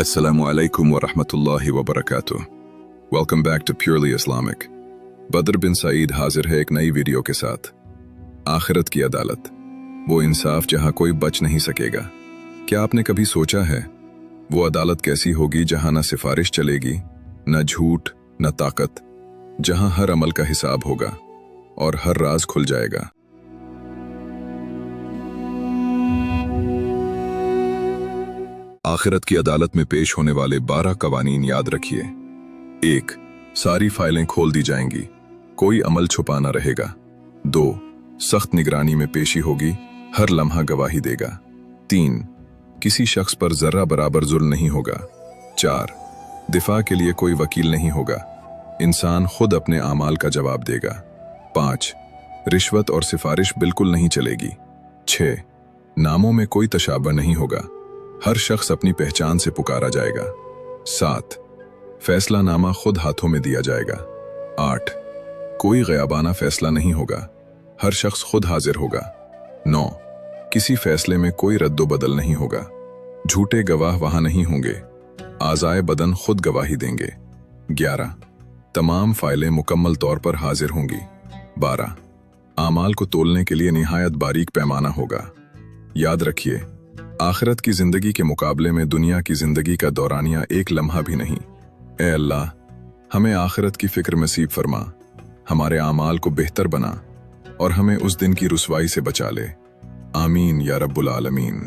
Assalamu alaikum wa rahmatullahi wa barakatuh. Welcome back to Purely Islamic. बदर बिन सईद हाजिर है एक नई वीडियो के साथ। आखिरत की अदालत, वो इंसाफ जहां कोई बच नहीं सकेगा। क्या आपने कभी सोचा है वो अदालत कैसी होगी जहां न सिफारिश चलेगी, न झूठ, न ताकत, जहां हर अमल का हिसाब होगा और हर राज खुल जाएगा। आखिरत की अदालत में पेश होने वाले 12 कवानीन याद रखिए। 1. सारी फाइलें खोल दी जाएंगी, कोई अमल छुपा ना रहेगा। 2. सख्त निगरानी में पेशी होगी, हर लम्हा गवाही देगा। 3. किसी शख्स पर जर्रा बराबर जुल्म नहीं होगा। 4. दिफा के लिए कोई वकील नहीं होगा, इंसान खुद अपने आमाल का जवाब देगा। 5. रिश्वत और सिफारिश बिल्कुल नहीं चलेगी। 6. नामों में कोई तशाबा नहीं होगा, हर शख्स अपनी पहचान से पुकारा जाएगा। 7. फैसला नामा खुद हाथों में दिया जाएगा। 8. कोई गयाबाना फैसला नहीं होगा, हर शख्स खुद हाजिर होगा। 9. किसी फैसले में कोई रद्दो-बदल नहीं होगा, झूठे गवाह वहां नहीं होंगे, आज़ाए बदन खुद गवाही देंगे। 11. तमाम फाइलें मुकम्मल तौर पर हाजिर होंगी। 12. आमाल को तोलने के लिए निहायत बारीक पैमाना होगा। याद रखिए, आखिरत की जिंदगी के मुकाबले में दुनिया की जिंदगी का दौरानिया एक लम्हा भी नहीं। ए अल्लाह, हमें आखिरत की फिक्र नसीब फरमा, हमारे आमाल को बेहतर बना और हमें उस दिन की रुसवाई से बचा ले। आमीन या रब्बुल आलमीन।